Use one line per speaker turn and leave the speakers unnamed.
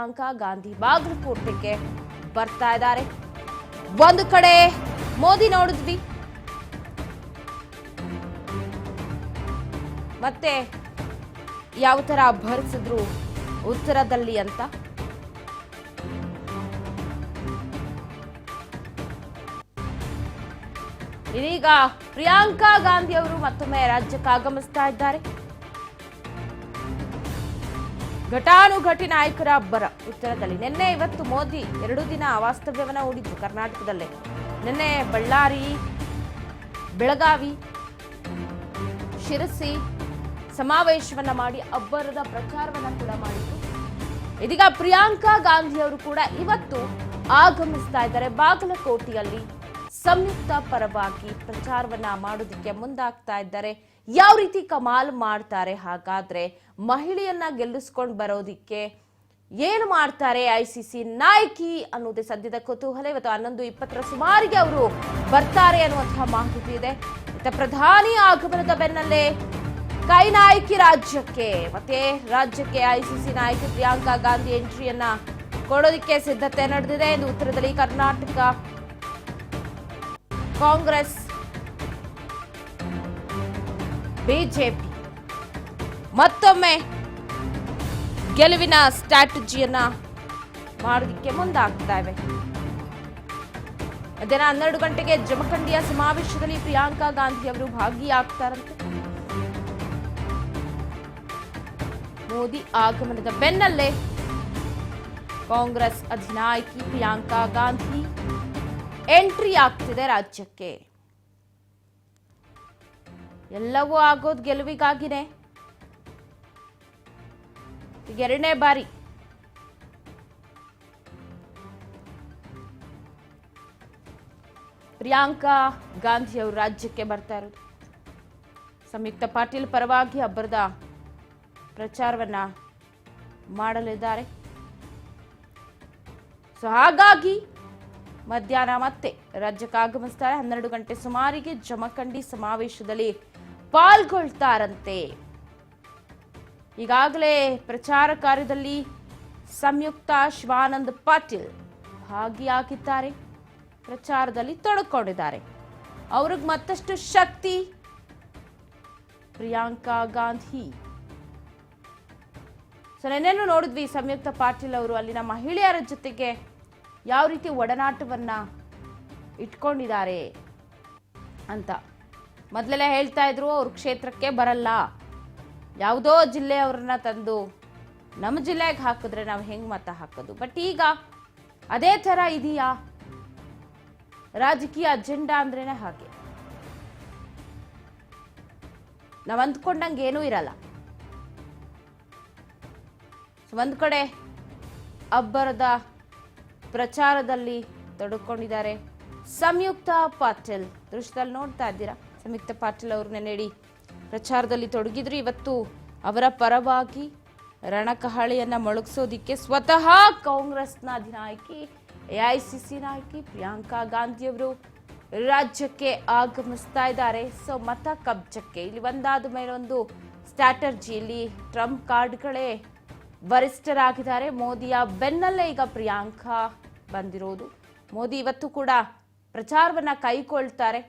ಪ್ರಿಯಾಂಕಾ ಗಾಂಧಿ ಬಾಗಲಕೋಟೆಗೆ ಬರ್ತಾ ಇದ್ದಾರೆ. ಒಂದು ಕಡೆ ಮೋದಿ ನೋಡಿದ್ವಿ, ಮತ್ತೆ ಯಾವ ತರ ಭರಿಸಿದ್ರು ಉತ್ತರದಲ್ಲಿ ಅಂತ. ಇದೀಗ ಪ್ರಿಯಾಂಕಾ ಗಾಂಧಿ ಅವರು ಮತ್ತೊಮ್ಮೆ ರಾಜ್ಯಕ್ಕೆ ಆಗಮಿಸ್ತಾ ಇದ್ದಾರೆ. ಘಟಾನುಘಟಿ ನಾಯಕರ ಅಬ್ಬರ ಉತ್ತರದಲ್ಲಿ. ನಿನ್ನೆ ಇವತ್ತು ಮೋದಿ 2 ದಿನ ವಾಸ್ತವ್ಯವನ್ನ ಹೂಡಿದ್ರು ಕರ್ನಾಟಕದಲ್ಲೇ. ನಿನ್ನೆ ಬಳ್ಳಾರಿ, ಬೆಳಗಾವಿ, ಶಿರಸಿ ಸಮಾವೇಶವನ್ನ ಮಾಡಿ ಅಬ್ಬರದ ಪ್ರಚಾರವನ್ನ ಕೂಡ ಮಾಡಿದ್ರು. ಇದೀಗ ಪ್ರಿಯಾಂಕಾ ಗಾಂಧಿ ಅವರು ಕೂಡ ಇವತ್ತು ಆಗಮಿಸ್ತಾ ಇದ್ದಾರೆ. ಬಾಗಲಕೋಟೆಯಲ್ಲಿ ಸಂಯುಕ್ತ ಪರವಾಗಿ ಪ್ರಚಾರವನ್ನ ಮಾಡೋದಕ್ಕೆ ಮುಂದಾಗ್ತಾ ಇದ್ದಾರೆ. ಯಾವ ರೀತಿ ಕಮಾಲ್ ಮಾಡ್ತಾರೆ, ಹಾಗಾದ್ರೆ ಮಹಿಳೆಯನ್ನ ಗೆಲ್ಲಿಸ್ಕೊಂಡು ಬರೋದಿಕ್ಕೆ ಏನು ಮಾಡ್ತಾರೆ ಐಸಿಸಿ ನಾಯಕಿ ಅನ್ನೋದೇ ಸದ್ಯದ ಕುತೂಹಲ. ಇವತ್ತು 11:20 ಸುಮಾರಿಗೆ ಅವರು ಬರ್ತಾರೆ ಅನ್ನುವಂತಹ ಮಾಹಿತಿ ಇದೆ. ಪ್ರಧಾನಿ ಆಗಮನದ ಬೆನ್ನಲ್ಲೇ ಕೈ ನಾಯಕಿ ರಾಜ್ಯಕ್ಕೆ, ಮತ್ತೆ ರಾಜ್ಯಕ್ಕೆ ಐಸಿಸಿ ನಾಯಕಿ ಪ್ರಿಯಾಂಕಾ ಗಾಂಧಿ ಎಂಟ್ರಿಯನ್ನ ಕೊಡೋದಕ್ಕೆ ಸಿದ್ಧತೆ ನಡೆದಿದೆ. ಇದು ಉತ್ತರದಲ್ಲಿ ಕರ್ನಾಟಕ ಕಾಂಗ್ರೆಸ್, ಬಿಜೆಪಿ ಮತ್ತೊಮ್ಮೆ ಗೆಲುವಿನ ಸ್ಟ್ರಾಟಜಿಯನ್ನ ಮಾಡೋದಕ್ಕೆ ಮುಂದಾಗ್ತಾ ಇವೆ. ಮಧ್ಯಾಹ್ನ 12 ಗಂಟೆಗೆ ಜಮಖಂಡಿಯ ಸಮಾವೇಶದಲ್ಲಿ ಪ್ರಿಯಾಂಕಾ ಗಾಂಧಿ ಅವರು ಭಾಗಿಯಾಗ್ತಾರಂತೆ. ಮೋದಿ ಆಗಮನದ ಬೆನ್ನಲ್ಲೇ ಕಾಂಗ್ರೆಸ್ ಅಧಿನಾಯಕಿ ಪ್ರಿಯಾಂಕಾ ಗಾಂಧಿ ಎಂಟ್ರಿ ಆಗ್ತಿದೆ ರಾಜ್ಯಕ್ಕೆ. ಎಲ್ಲವೂ ಆಗೋದು ಗೆಲುವಿಗಾಗಿನೇ. ಈಗ 2ನೇ ಬಾರಿ ಪ್ರಿಯಾಂಕಾ ಗಾಂಧಿ ಅವರು ರಾಜ್ಯಕ್ಕೆ ಬರ್ತಾ ಇರೋದು. ಸಂಯುಕ್ತ ಪಾಟೀಲ್ ಪರವಾಗಿ ಅಬ್ಬರದ ಪ್ರಚಾರವನ್ನ ಮಾಡಲಿದ್ದಾರೆ. ಸೊ ಹಾಗಾಗಿ ಮಧ್ಯಾಹ್ನ ಮತ್ತೆ ರಾಜ್ಯಕ್ಕೆ ಆಗಮಿಸ್ತಾರೆ. 12 ಗಂಟೆ ಸುಮಾರಿಗೆ ಜಮಖಂಡಿ ಸಮಾವೇಶದಲ್ಲಿ ಪಾಲ್ಗೊಳ್ತಾರಂತೆ. ಈಗಾಗಲೇ ಪ್ರಚಾರ ಕಾರ್ಯದಲ್ಲಿ ಸಂಯುಕ್ತ ಶಿವಾನಂದ ಪಾಟೀಲ್ ಭಾಗಿಯಾಗಿದ್ದಾರೆ, ಪ್ರಚಾರದಲ್ಲಿ ತೊಡಕೊಂಡಿದ್ದಾರೆ. ಅವ್ರಿಗೆ ಮತ್ತಷ್ಟು ಶಕ್ತಿ ಪ್ರಿಯಾಂಕಾ ಗಾಂಧಿ. ಸೊ ನೆನ್ನೆನೂ ನೋಡಿದ್ವಿ ಸಂಯುಕ್ತ ಪಾಟೀಲ್ ಅವರು ಅಲ್ಲಿನ ಮಹಿಳೆಯರ ಜೊತೆಗೆ ಯಾವ ರೀತಿ ಒಡನಾಟವನ್ನ ಇಟ್ಕೊಂಡಿದ್ದಾರೆ ಅಂತ. ಮೊದಲೆಲ್ಲ ಹೇಳ್ತಾ ಇದ್ರು ಅವ್ರ ಕ್ಷೇತ್ರಕ್ಕೆ ಬರಲ್ಲ, ಯಾವುದೋ ಜಿಲ್ಲೆಯವ್ರನ್ನ ತಂದು ನಮ್ಮ ಜಿಲ್ಲೆಗೆ ಹಾಕಿದ್ರೆ ನಾವು ಹೆಂಗ್ ಮತ ಹಾಕೋದು. ಬಟ್ ಈಗ ಅದೇ ತರ ಇದೆಯಾ? ರಾಜಕೀಯ ಅಜೆಂಡಾ ಅಂದ್ರೇನೆ ಹಾಗೆ, ನಾವು ಅಂದ್ಕೊಂಡಂಗೆ ಏನೂ ಇರಲ್ಲ. ಒಂದ್ ಕಡೆ ಅಬ್ಬರದ ಪ್ರಚಾರದಲ್ಲಿ ತೊಡಕೊಂಡಿದ್ದಾರೆ ಸಂಯುಕ್ತ ಪಾಟೀಲ್. ದೃಶ್ಯದಲ್ಲಿ ನೋಡ್ತಾ ಇದ್ದೀರಾ, ಸಂಯುಕ್ತ ಪಾಟೀಲ್ ಅವರು ನೆನ್ನೆಡಿ ಪ್ರಚಾರದಲ್ಲಿ ತೊಡಗಿದ್ರು. ಇವತ್ತು ಅವರ ಪರವಾಗಿ ರಣಕಹಳೆಯನ್ನ ಮೊಳಗಿಸೋದಿಕ್ಕೆ ಸ್ವತಃ ಕಾಂಗ್ರೆಸ್ನ ಅಧಿನಾಯಕಿ, ಎಐಸಿಸಿ ನಾಯಕಿ ಪ್ರಿಯಾಂಕಾ ಗಾಂಧಿ ಅವರು ರಾಜ್ಯಕ್ಕೆ ಆಗಮಿಸ್ತಾ ಇದ್ದಾರೆ. ಸೊ ಮತ ಕಬ್ಜಕ್ಕೆ ಇಲ್ಲಿ ಒಂದಾದ ಮೇಲೊಂದು ಸ್ಟ್ರಾಟರ್ಜಿ. ಇಲ್ಲಿ ಟ್ರಂಪ್ ಕಾರ್ಡ್ಗಳೇ ವರಿಷ್ಠರಾಗಿದ್ದಾರೆ. ಮೋದಿಯ ಬೆನ್ನಲ್ಲೇ ಈಗ ಪ್ರಿಯಾಂಕಾ ಬಂದಿರೋದು. ಮೋದಿ ಇವತ್ತು ಕೂಡ ಪ್ರಚಾರವನ್ನ ಕೈಗೊಳ್ತಾರೆ.